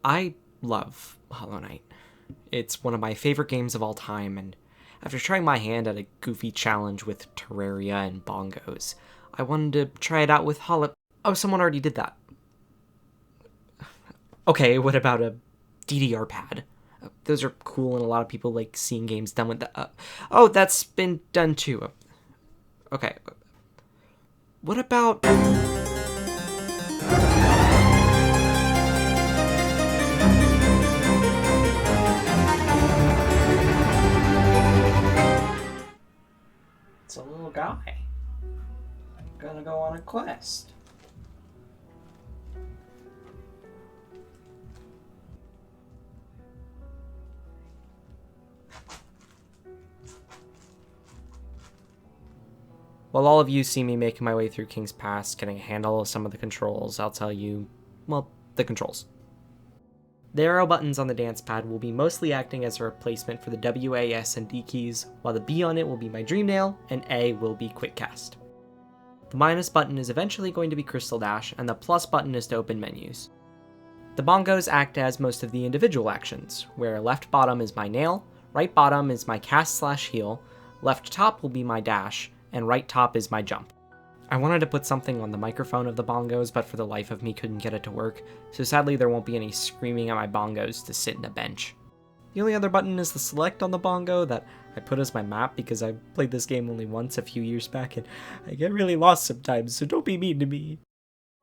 I love Hollow Knight. It's one of my favorite games of all time, and after trying my hand at a goofy challenge with Terraria and bongos, I wanted to try it out with Hollow... Oh, someone already did that. Okay, what about a DDR pad? Those are cool, and a lot of people like seeing games done with that. Oh, that's been done too. Okay. What about... It's a little guy. I'm gonna go on a quest. While all of you see me making my way through King's Pass, getting a handle of some of the controls, I'll tell you, well, the controls. The arrow buttons on the dance pad will be mostly acting as a replacement for the W, A, S, and D keys, while the B on it will be my dream nail, and A will be quick cast. The minus button is eventually going to be Crystal Dash, and the plus button is to open menus. The bongos act as most of the individual actions, where left bottom is my nail, right bottom is my cast/heal, left top will be my dash, and right top is my jump. I wanted to put something on the microphone of the bongos, but for the life of me couldn't get it to work, so sadly there won't be any screaming at my bongos to sit in a bench. The only other button is the select on the bongo that I put as my map because I played this game only once a few years back and I get really lost sometimes, so don't be mean to me.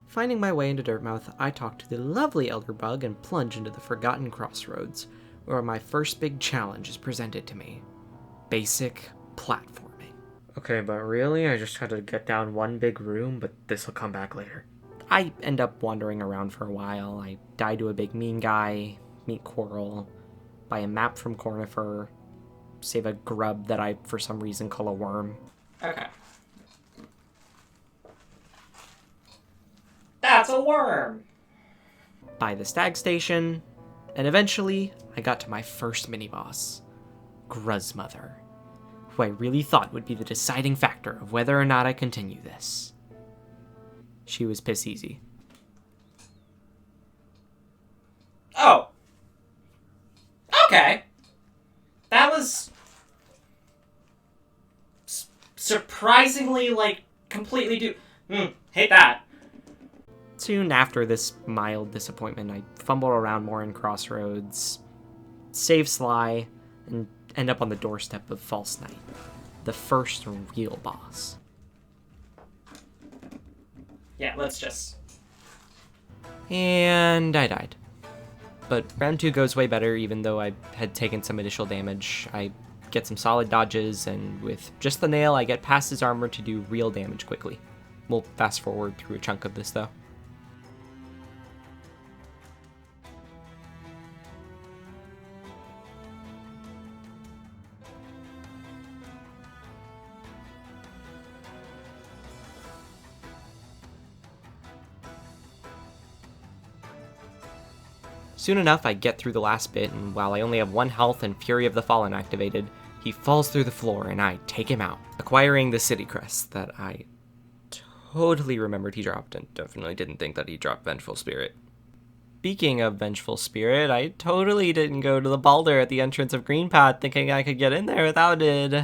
Finding my way into Dirtmouth, I talk to the lovely Elderbug and plunge into the Forgotten Crossroads, where my first big challenge is presented to me. Basic platforming. Okay, but really? I just had to get down one big room, but this'll come back later. I end up wandering around for a while. I die to a big mean guy, meet Coral, buy a map from Cornifer, save a grub that I, for some reason, call a worm. Okay. That's a worm! Buy the stag station, and eventually, I got to my first mini-boss, Gruzmother, who I really thought would be the deciding factor of whether or not I continue this. She was piss easy. Oh. Okay. That was... surprisingly, completely hate that. Soon after this mild disappointment, I fumble around more in Crossroads, save Sly, and end up on the doorstep of False Knight, the first real boss. Yeah, let's just... And I died. But round 2 goes way better, even though I had taken some initial damage. I get some solid dodges, and with just the nail, I get past his armor to do real damage quickly. We'll fast forward through a chunk of this, though. Soon enough, I get through the last bit, and while I only have 1 health and Fury of the Fallen activated, he falls through the floor and I take him out, acquiring the city crest that I totally remembered he dropped and definitely didn't think that he dropped Vengeful Spirit. Speaking of Vengeful Spirit, I totally didn't go to the boulder at the entrance of Green Path thinking I could get in there without it.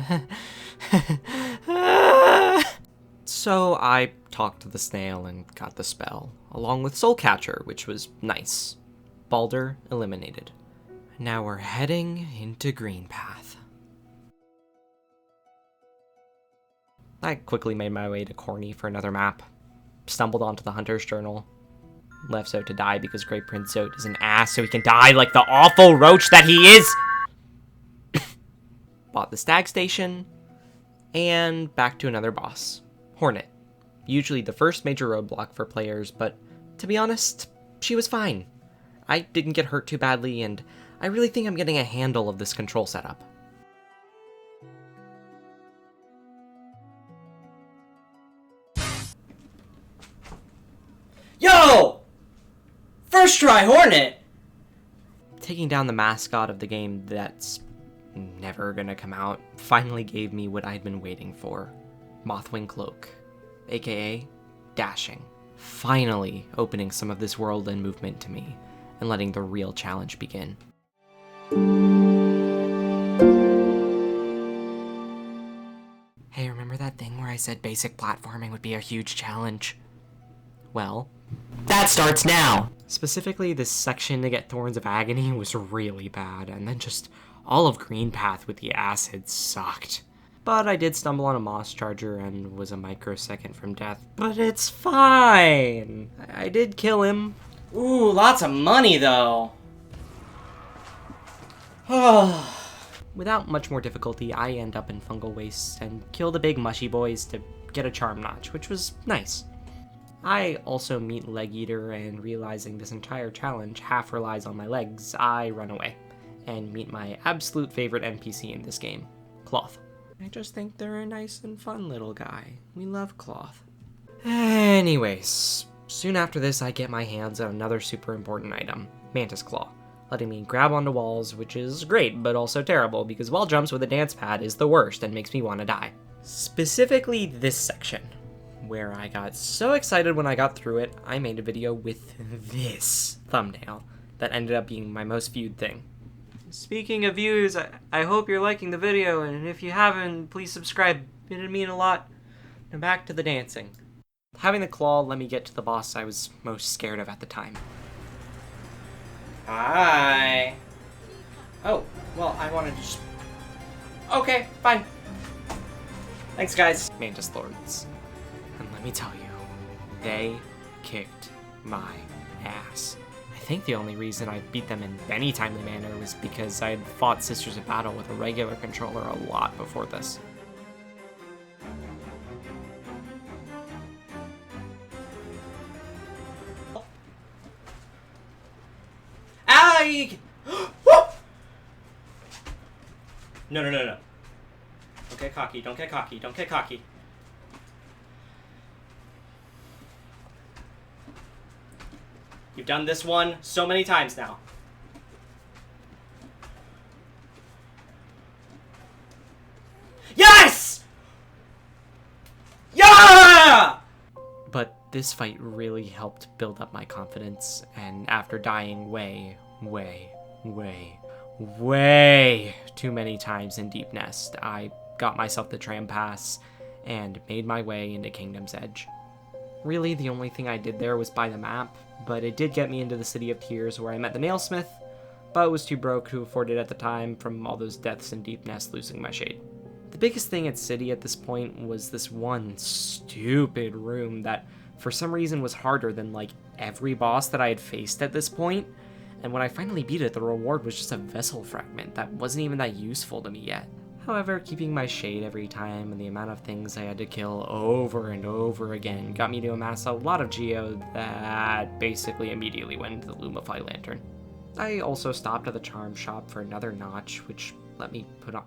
So I talked to the snail and got the spell, along with Soulcatcher, which was nice. Baldur eliminated. Now we're heading into Green Path. I quickly made my way to Corny for another map, stumbled onto the Hunter's Journal, left Zote to die because Great Prince Zote is an ass so he can die like the awful roach that he is! Bought the Stag Station, and back to another boss, Hornet. Usually the first major roadblock for players, but to be honest, she was fine. I didn't get hurt too badly, and I really think I'm getting a handle of this control setup. Yo! First try, Hornet! Taking down the mascot of the game that's never gonna come out finally gave me what I'd been waiting for. Mothwing Cloak, aka dashing. Finally opening some of this world and movement to me. and letting the real challenge begin. Hey, remember that thing where I said basic platforming would be a huge challenge? Well, that starts now! Specifically, this section to get Thorns of Agony was really bad, and then just all of Green Path with the acid sucked. But I did stumble on a moss charger and was a microsecond from death. But it's fine! I did kill him. Ooh, lots of money though! Without much more difficulty, I end up in Fungal Wastes and kill the big mushy boys to get a charm notch, which was nice. I also meet Leg Eater, and realizing this entire challenge half relies on my legs, I run away and meet my absolute favorite NPC in this game, Cloth. I just think they're a nice and fun little guy. We love Cloth. Anyways, soon after this I get my hands on another super important item, Mantis Claw, letting me grab onto walls, which is great, but also terrible, because wall jumps with a dance pad is the worst and makes me want to die. Specifically this section, where I got so excited when I got through it, I made a video with this thumbnail that ended up being my most viewed thing. Speaking of views, I hope you're liking the video, and if you haven't, please subscribe. It'd mean a lot. Now back to the dancing. Having the claw let me get to the boss I was most scared of at the time. Hi. Oh, well, I wanted to just... Okay, fine. Thanks, guys. Mantis Lords. And let me tell you, they kicked my ass. I think the only reason I beat them in any timely manner was because I had fought Sisters of Battle with a regular controller a lot before this. No. Don't get cocky, don't get cocky, don't get cocky. You've done this one so many times now. Yes! Yeah! But this fight really helped build up my confidence, and after dying way too many times in Deep Nest, I got myself the tram pass and made my way into Kingdom's Edge. Really, the only thing I did there was buy the map, but it did get me into the City of Tears, where I met the Nailsmith, but was too broke to afford it at the time from all those deaths in Deep Nest losing my shade. The biggest thing at City at this point was this one stupid room that for some reason was harder than like every boss that I had faced at this point, and when I finally beat it, the reward was just a vessel fragment that wasn't even that useful to me yet. However, keeping my shade every time and the amount of things I had to kill over and over again got me to amass a lot of geo that basically immediately went into the Lumify Lantern. I also stopped at the charm shop for another notch, which let me put on...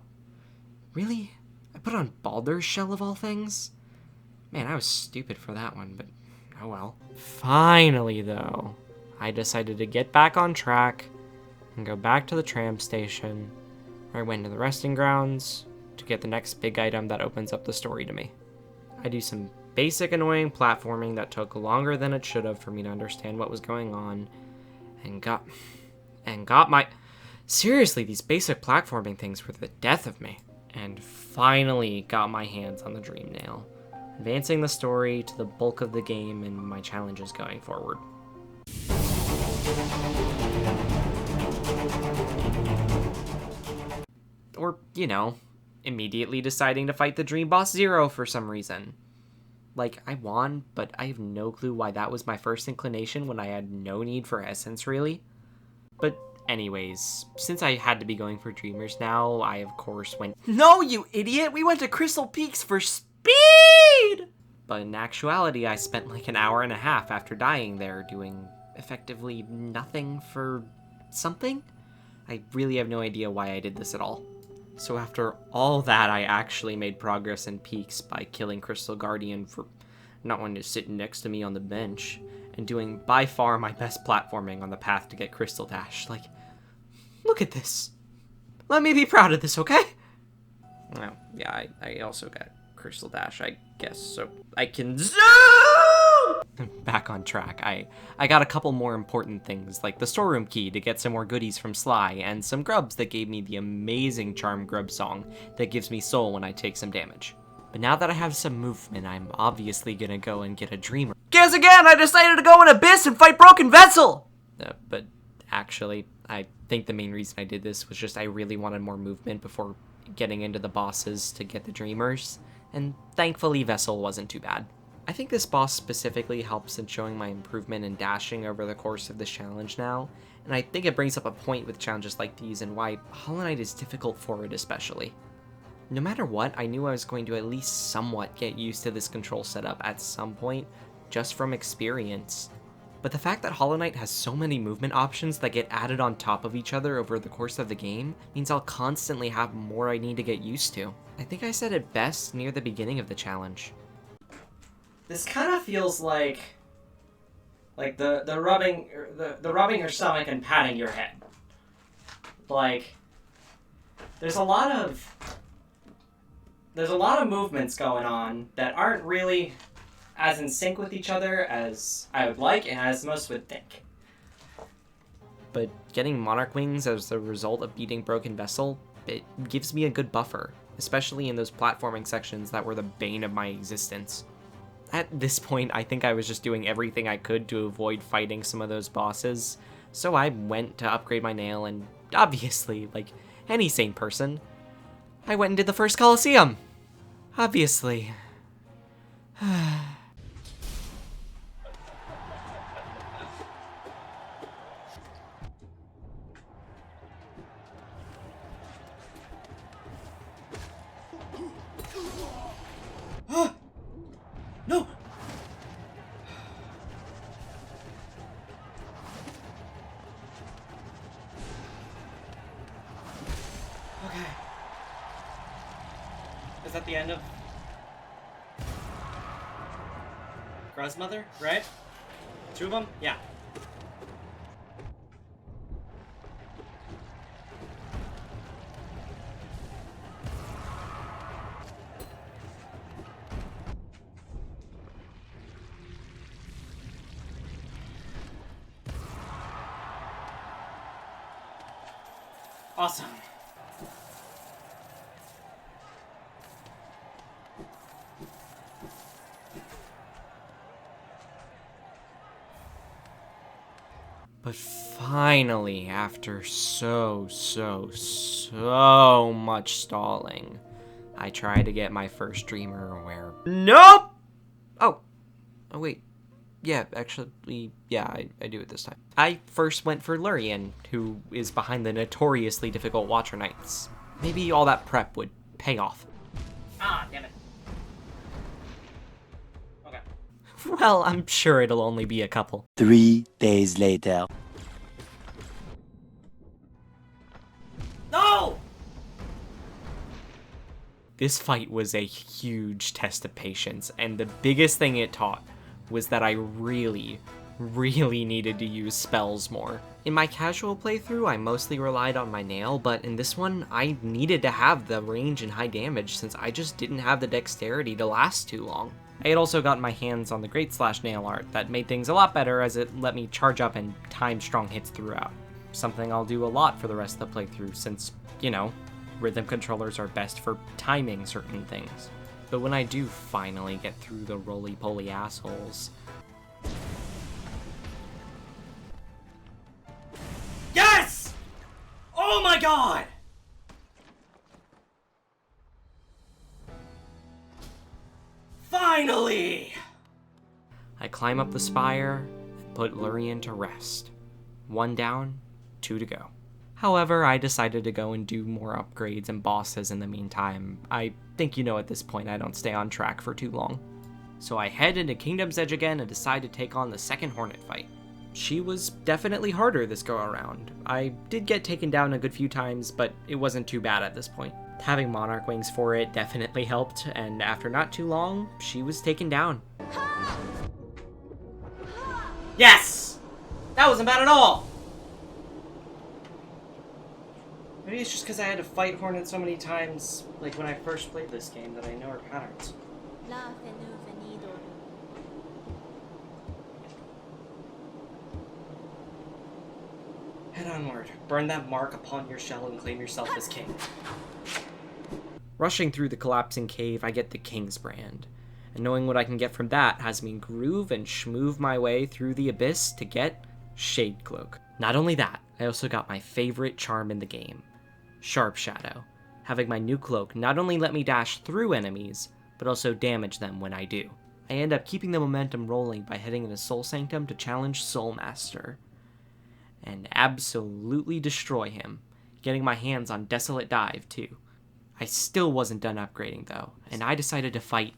Really? I put on Baldur's Shell of all things? Man, I was stupid for that one, but oh well. Finally, though, I decided to get back on track and go back to the tram station, where I went to the resting grounds to get the next big item that opens up the story to me. I do some basic annoying platforming that took longer than it should have for me to understand what was going on, and got my... Seriously, these basic platforming things were the death of me. And finally got my hands on the Dream Nail, advancing the story to the bulk of the game and my challenges going forward. Or, you know, immediately deciding to fight the Dream Boss Zero for some reason. Like, I won, but I have no clue why that was my first inclination when I had no need for Essence, really. But anyways, since I had to be going for Dreamers now, I of course went, "No, you idiot! We went to Crystal Peaks for speed!" But in actuality, I spent like an hour and a half after dying there doing effectively nothing for something? I really have no idea why I did this at all. So after all that, I actually made progress in Peaks by killing Crystal Guardian for not wanting to sit next to me on the bench, and doing by far my best platforming on the path to get Crystal Dash. Like, look at this. Let me be proud of this, okay? Well, yeah, I also got Crystal Dash, I guess, so I can zoom! Back on track, I got a couple more important things, like the storeroom key to get some more goodies from Sly, and some grubs that gave me the amazing Charm Grub song that gives me soul when I take some damage. But now that I have some movement, I'm obviously gonna go and get a dreamer. Guess again, I decided to go in Abyss and fight Broken Vessel! But actually, I think the main reason I did this was just I really wanted more movement before getting into the bosses to get the dreamers, and thankfully Vessel wasn't too bad. I think this boss specifically helps in showing my improvement in dashing over the course of this challenge now, and I think it brings up a point with challenges like these and why Hollow Knight is difficult for it especially. No matter what, I knew I was going to at least somewhat get used to this control setup at some point, just from experience. But the fact that Hollow Knight has so many movement options that get added on top of each other over the course of the game means I'll constantly have more I need to get used to. I think I said it best near the beginning of the challenge. This kind of feels like the rubbing your stomach and patting your head. Like there's a lot of movements going on that aren't really as in sync with each other as I would like and as most would think. But getting Monarch Wings as a result of beating Broken Vessel, it gives me a good buffer, especially in those platforming sections that were the bane of my existence. At this point, I think I was just doing everything I could to avoid fighting some of those bosses, so I went to upgrade my nail, and obviously, like any sane person, I went and did the first Colosseum! Obviously. No! Okay. Is that the end of Gruzmother, right? Two of them? Yeah. Awesome. But finally, after so much stalling, I tried to get my first dreamer where... Nope! Oh wait. Yeah, actually, yeah, I do it this time. I first went for Lurien, who is behind the notoriously difficult Watcher Knights. Maybe all that prep would pay off. Ah, damn it. Okay. Well, I'm sure it'll only be a couple. 3 days later. No! This fight was a huge test of patience, and the biggest thing it taught was that I really needed to use spells more. In my casual playthrough, I mostly relied on my nail, but in this one, I needed to have the range and high damage since I just didn't have the dexterity to last too long. I had also gotten my hands on the Great Slash nail art that made things a lot better as it let me charge up and time strong hits throughout. Something I'll do a lot for the rest of the playthrough since, you know, rhythm controllers are best for timing certain things. But when I do finally get through the roly-poly assholes... Yes! Oh my god! Finally! I climb up the spire and put Lurien to rest. 1 down, 2 to go. However, I decided to go and do more upgrades and bosses in the meantime. I think you know at this point I don't stay on track for too long. So I head into Kingdom's Edge again and decide to take on the second Hornet fight. She was definitely harder this go around. I did get taken down a good few times, but it wasn't too bad at this point. Having Monarch Wings for it definitely helped, and after not too long, she was taken down. Yes! That wasn't bad at all! Maybe it's just because I had to fight Hornet so many times, like when I first played this game, that I know her patterns. Head onward. Burn that mark upon your shell and claim yourself as king. Rushing through the collapsing cave, I get the King's Brand. And knowing what I can get from that has me groove and schmoove my way through the abyss to get Shade Cloak. Not only that, I also got my favorite charm in the game, Sharp Shadow. Having my new cloak not only let me dash through enemies, but also damage them when I do. I end up keeping the momentum rolling by heading into Soul Sanctum to challenge Soul Master. And absolutely destroy him, getting my hands on Desolate Dive too. I still wasn't done upgrading though, and I decided to fight.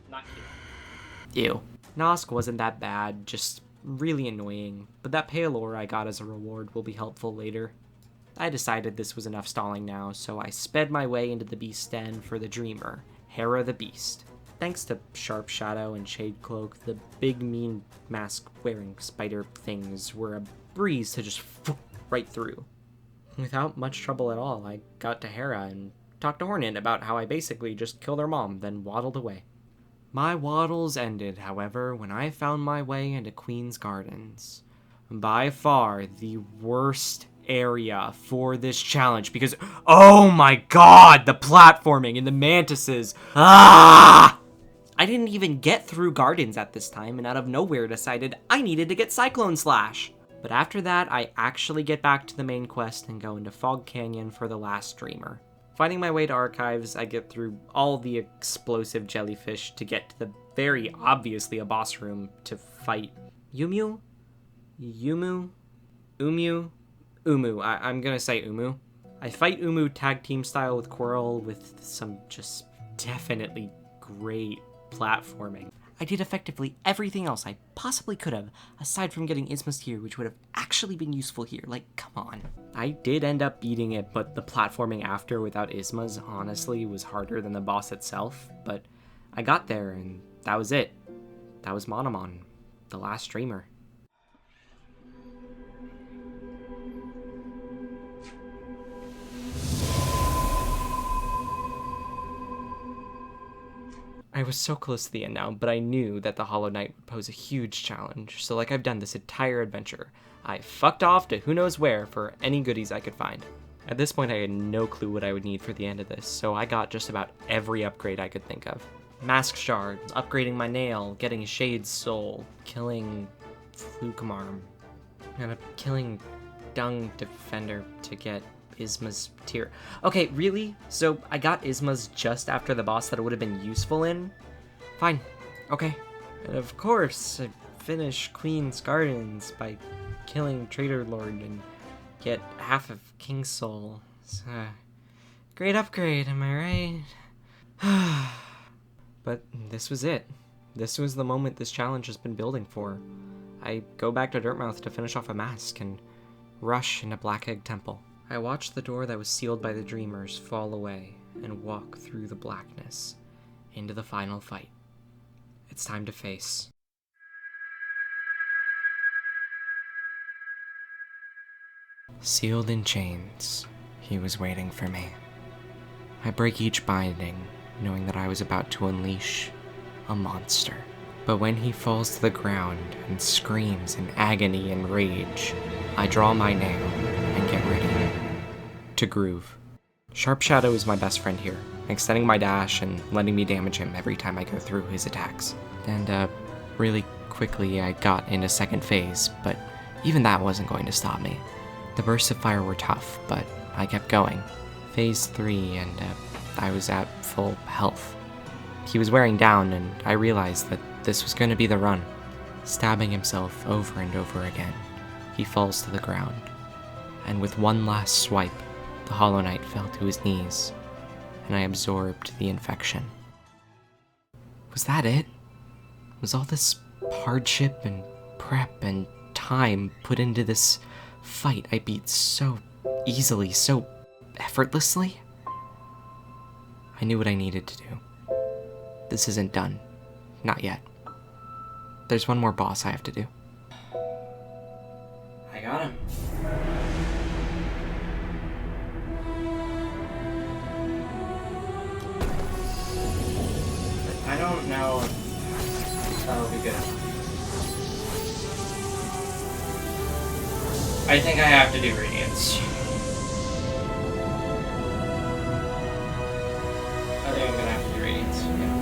Not cute. Ew. Nosk wasn't that bad, just really annoying, but that pale ore I got as a reward will be helpful later. I decided this was enough stalling now, so I sped my way into the Beast Den for the Dreamer, Hera the Beast. Thanks to Sharp Shadow and Shade Cloak, the big mean mask-wearing spider things were a breeze to just right through. Without much trouble at all, I got to Hera and talked to Hornet about how I basically just killed her mom, then waddled away. My waddles ended, however, when I found my way into Queen's Gardens. By far the worst area for this challenge because, oh my god, the platforming and the mantises. Ah! I didn't even get through Gardens at this time and out of nowhere decided I needed to get Cyclone Slash. But after that, I actually get back to the main quest and go into Fog Canyon for the last Dreamer. Finding my way to Archives, I get through all the explosive jellyfish to get to the very obviously a boss room to fight Umu? I'm gonna say Umu. I fight Umu tag team style with Quirrell with some just definitely great platforming. I did effectively everything else I possibly could have, aside from getting Isma's Tear, which would have actually been useful here. Like, come on. I did end up beating it, but the platforming after without Isma's honestly was harder than the boss itself. But I got there, and that was it. That was Monomon, the last Dreamer. I was so close to the end now, but I knew that the Hollow Knight would pose a huge challenge, so like I've done this entire adventure, I fucked off to who knows where for any goodies I could find. At this point I had no clue what I would need for the end of this, so I got just about every upgrade I could think of. Mask Shards, upgrading my nail, getting Shade's Soul, killing Flukemarm, and killing Dung Defender to get Isma's Tear. Okay, really? So I got Isma's just after the boss that it would have been useful in? Fine. Okay. And of course, I finish Queen's Gardens by killing Trader Lord and get half of King's Soul. So, great upgrade, am I right? But this was it. This was the moment this challenge has been building for. I go back to Dirtmouth to finish off a mask and rush into Black Egg Temple. I watch the door that was sealed by the Dreamers fall away and walk through the blackness into the final fight. It's time to face. Sealed in chains, he was waiting for me. I break each binding, knowing that I was about to unleash a monster. But when he falls to the ground and screams in agony and rage, I draw my nail and get ready to groove. Sharp Shadow is my best friend here, extending my dash and letting me damage him every time I go through his attacks. And really quickly I got into second phase, but even that wasn't going to stop me. The bursts of fire were tough, but I kept going. Phase 3 and I was at full health. He was wearing down and I realized that this was going to be the run. Stabbing himself over and over again, he falls to the ground. And with one last swipe, the Hollow Knight fell to his knees, and I absorbed the infection. Was that it? Was all this hardship and prep and time put into this fight I beat so easily, so effortlessly? I knew what I needed to do. This isn't done. Not yet. There's one more boss I have to do. I got him. don't know if that'll be good. I think I have to do Radiance. I think I'm gonna have to do Radiance, yeah.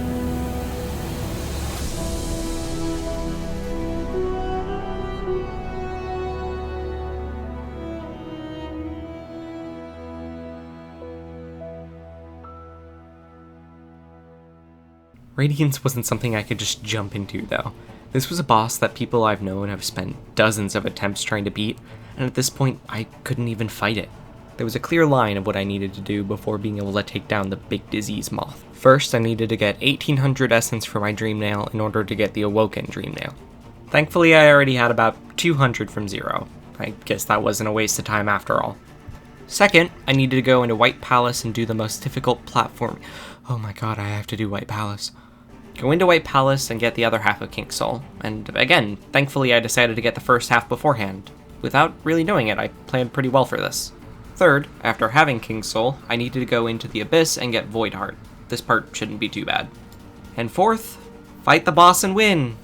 Radiance wasn't something I could just jump into, though. This was a boss that people I've known have spent dozens of attempts trying to beat, and at this point, I couldn't even fight it. There was a clear line of what I needed to do before being able to take down the big disease moth. First, I needed to get 1800 essence for my dream nail in order to get the awoken dream nail. Thankfully, I already had about 200 from 0. I guess that wasn't a waste of time after all. Second, I needed to go into White Palace and do the most difficult platform. Oh my god, I have to do White Palace. Go into White Palace and get the other half of King's Soul. And again, thankfully I decided to get the first half beforehand. Without really knowing it, I planned pretty well for this. Third, after having King's Soul, I needed to go into the Abyss and get Void Heart. This part shouldn't be too bad. And fourth, fight the boss and win.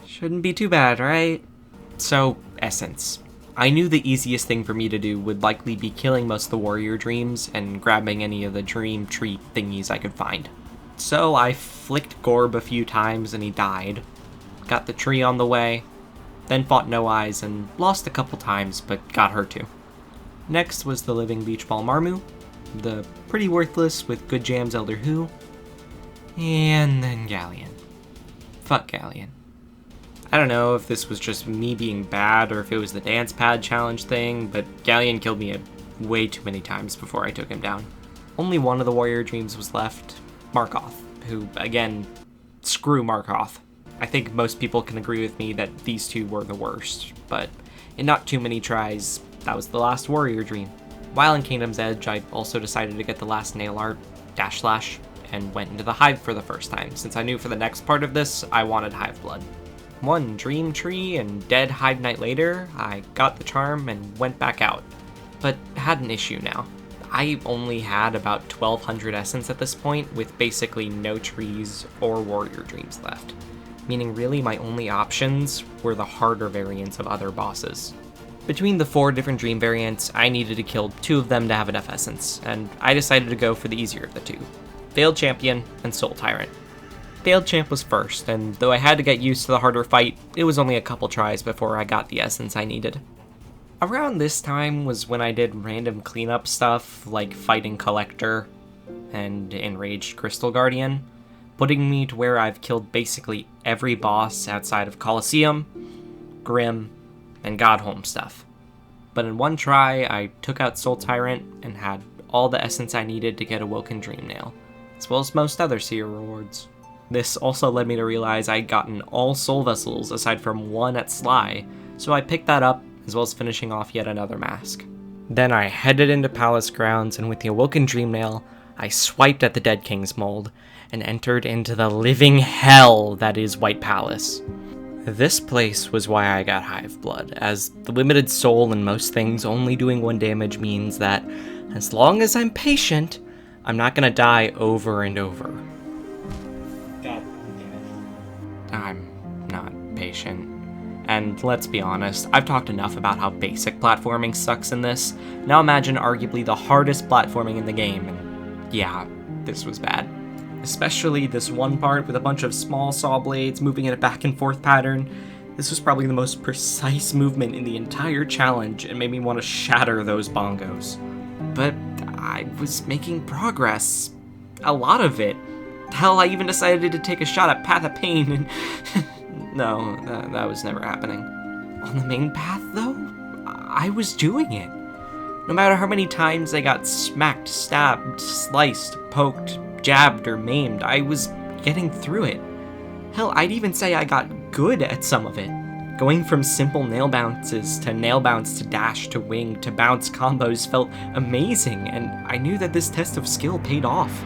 Shouldn't be too bad, right? So, Essence. I knew the easiest thing for me to do would likely be killing most of the warrior dreams and grabbing any of the dream tree thingies I could find. So I flicked Gorb a few times and he died. Got the tree on the way, then fought No Eyes and lost a couple times but got her too. Next was the living beach ball Marmu, the pretty worthless with good jams Elder Who, and then Galleon. Fuck Galleon. I don't know if this was just me being bad or if it was the dance pad challenge thing, but Galleon killed me way too many times before I took him down. Only one of the warrior dreams was left, Markoth, who, again, screw Markoth. I think most people can agree with me that these two were the worst, but in not too many tries, that was the last warrior dream. While in Kingdom's Edge, I also decided to get the last nail art, Dash Slash, and went into the Hive for the first time, since I knew for the next part of this, I wanted Hive Blood. One Dream Tree and dead Hive Night later, I got the charm and went back out, but had an issue now. I only had about 1200 essence at this point, with basically no trees or warrior dreams left. Meaning really my only options were the harder variants of other bosses. Between the 4 different dream variants, I needed to kill 2 of them to have enough essence, and I decided to go for the easier of the 2. Veiled Champion and Soul Tyrant. Veiled Champ was first, and though I had to get used to the harder fight, it was only a couple tries before I got the essence I needed. Around this time was when I did random cleanup stuff, like fighting Collector and Enraged Crystal Guardian, putting me to where I've killed basically every boss outside of Colosseum, Grim, and Godholm stuff. But in one try, I took out Soul Tyrant and had all the essence I needed to get Awoken Dream Nail, as well as most other Seer rewards. This also led me to realize I'd gotten all Soul Vessels aside from 1 at Sly, so I picked that up, as well as finishing off yet another mask. Then I headed into Palace grounds, and with the Awoken Dream Nail, I swiped at the Dead King's mold, and entered into the living hell that is White Palace. This place was why I got Hive Blood, as the limited soul in most things only doing 1 damage means that, as long as I'm patient, I'm not gonna die over and over. God damn it. I'm not patient. And let's be honest, I've talked enough about how basic platforming sucks in this. Now imagine arguably the hardest platforming in the game, and yeah, this was bad. Especially this one part with a bunch of small saw blades moving in a back and forth pattern. This was probably the most precise movement in the entire challenge and made me want to shatter those bongos. But I was making progress. A lot of it. Hell, I even decided to take a shot at Path of Pain and... No, that was never happening. On the main path, though, I was doing it. No matter how many times I got smacked, stabbed, sliced, poked, jabbed, or maimed, I was getting through it. Hell, I'd even say I got good at some of it. Going from simple nail bounces to nail bounce to dash to wing to bounce combos felt amazing, and I knew that this test of skill paid off.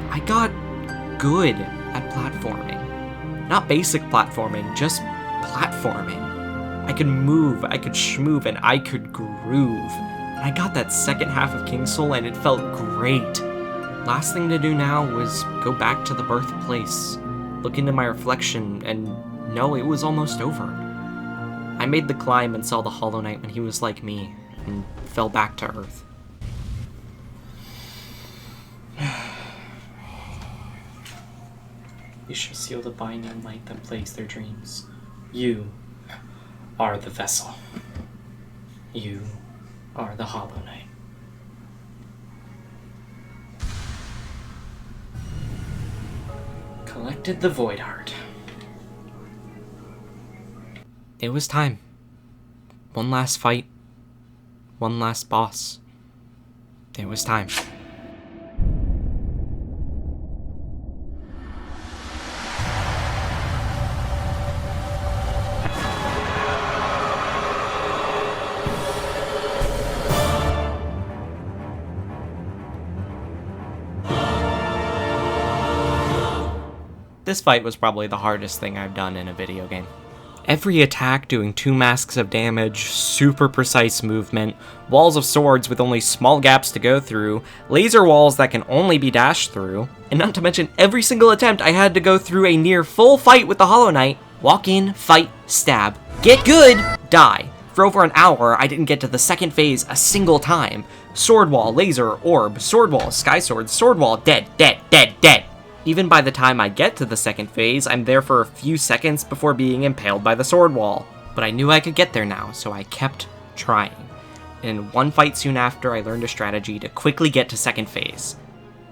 I got good at platforming. Not basic platforming, just platforming. I could move, I could schmoove, and I could groove. And I got that second half of King's Soul and it felt great. Last thing to do now was go back to the birthplace, look into my reflection, and no, it was almost over. I made the climb and saw the Hollow Knight when he was like me, and fell back to Earth. You shall seal the binding light that plagues their dreams. You are the vessel. You are the Hollow Knight. Collected the Void Heart. It was time. One last fight. One last boss. It was time. This fight was probably the hardest thing I've done in a video game. Every attack doing 2 masks of damage, super precise movement, walls of swords with only small gaps to go through, laser walls that can only be dashed through, and not to mention every single attempt I had to go through a near full fight with the Hollow Knight, walk in, fight, stab, get good, die. For over an hour, I didn't get to the second phase a single time. Sword wall, laser, orb, sword wall, sky sword, sword wall, dead, dead, dead, dead. Even by the time I get to the second phase, I'm there for a few seconds before being impaled by the sword wall. But I knew I could get there now, so I kept trying. In one fight soon after, I learned a strategy to quickly get to second phase.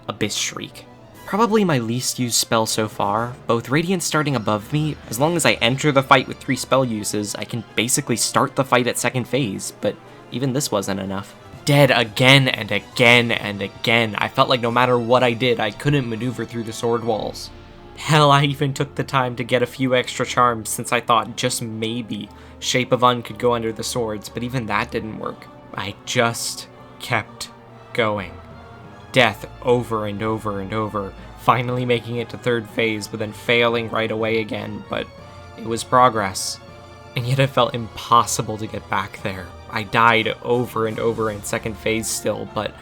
Abyss Shriek. Probably my least used spell so far, both Radiant starting above me, as long as I enter the fight with 3 spell uses, I can basically start the fight at second phase, but even this wasn't enough. Dead again and again and again. I felt like no matter what I did, I couldn't maneuver through the sword walls. Hell, I even took the time to get a few extra charms since I thought just maybe Shape of Un could go under the swords, but even that didn't work. I just kept going. Death over and over and over, finally making it to third phase, but then failing right away again, but it was progress. And yet it felt impossible to get back there. I died over and over in second phase still, but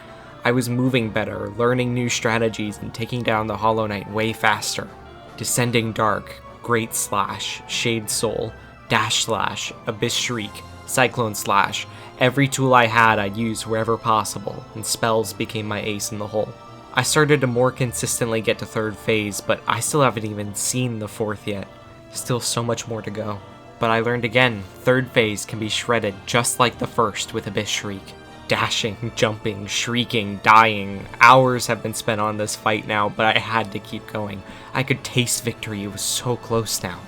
I was moving better, learning new strategies, and taking down the Hollow Knight way faster. Descending Dark, Great Slash, Shade Soul, Dash Slash, Abyss Shriek, Cyclone Slash. Every tool I had I'd use wherever possible, and spells became my ace in the hole. I started to more consistently get to third phase, but I still haven't even seen the fourth yet. Still so much more to go. But I learned again, third phase can be shredded just like the first with Abyss Shriek. Dashing, jumping, shrieking, dying. Hours have been spent on this fight now, but I had to keep going. I could taste victory, it was so close now.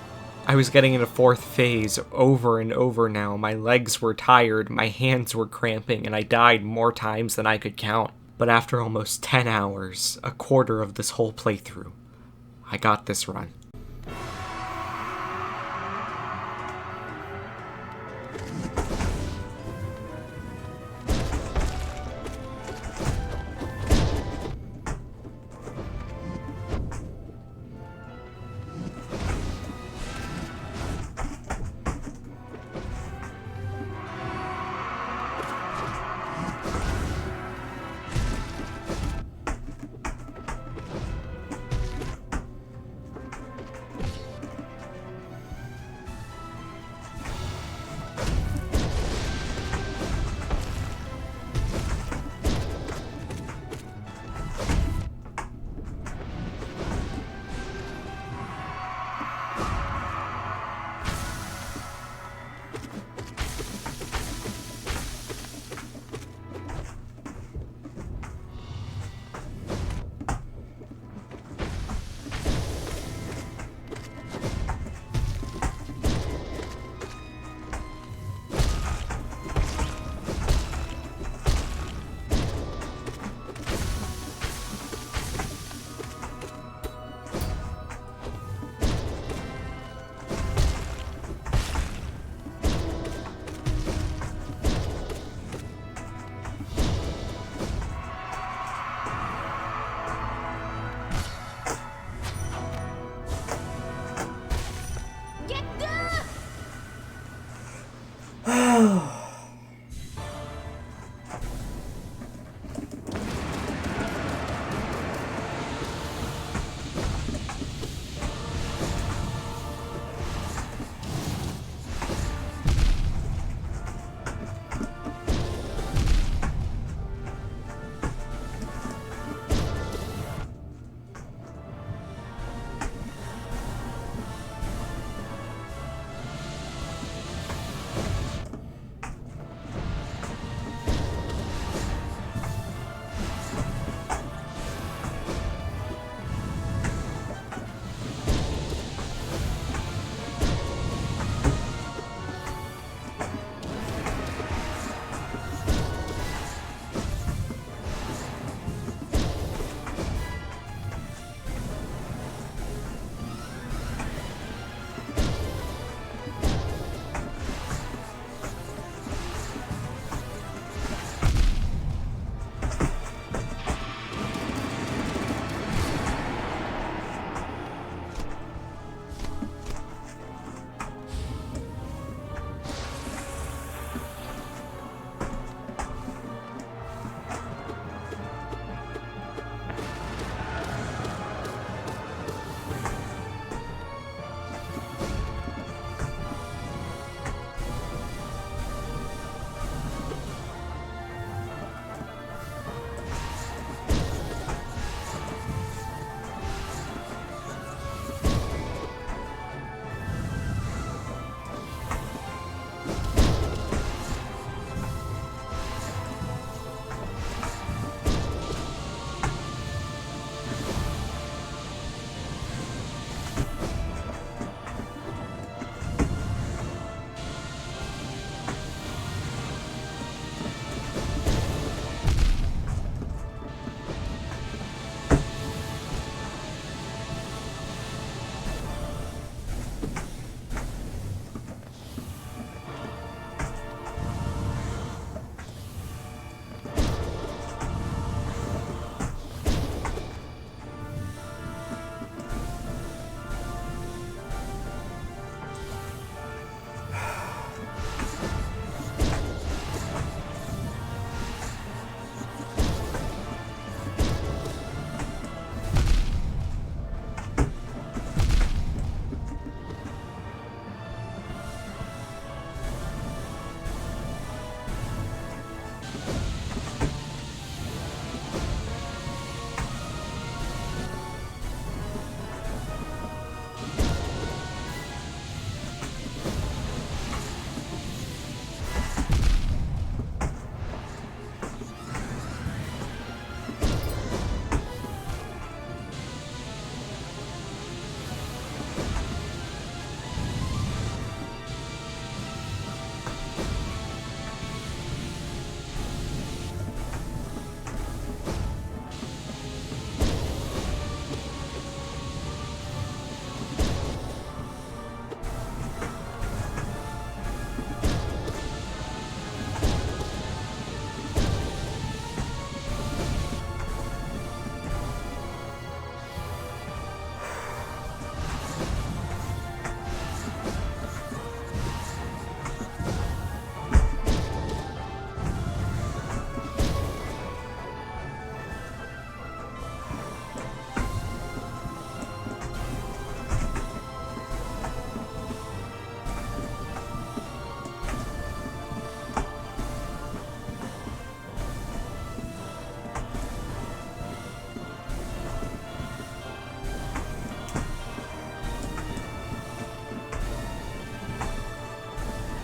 I was getting into fourth phase over and over now. My legs were tired, my hands were cramping, and I died more times than I could count. But after almost 10 hours, a quarter of this whole playthrough, I got this run.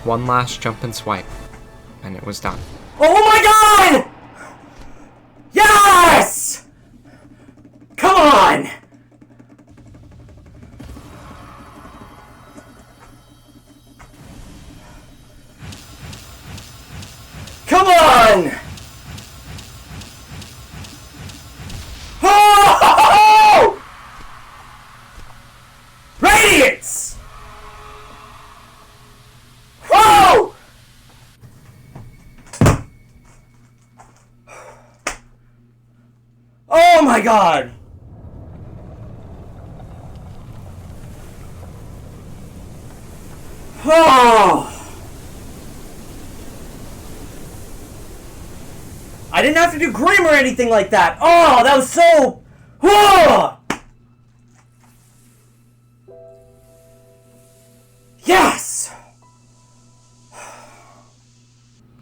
One last jump and swipe, and it was done. Oh my god! Yes! Come on! Come on! Oh! Radiance! Whoa! Oh my god! Oh! I didn't have to do Grim or anything like that. Oh, that was so... Oh! Yes!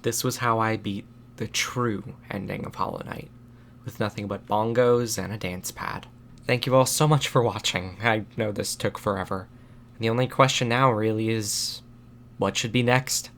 This was how I beat the true ending of Hollow Knight, with nothing but bongos and a dance pad. Thank you all so much for watching. I know this took forever. And the only question now really is, what should be next?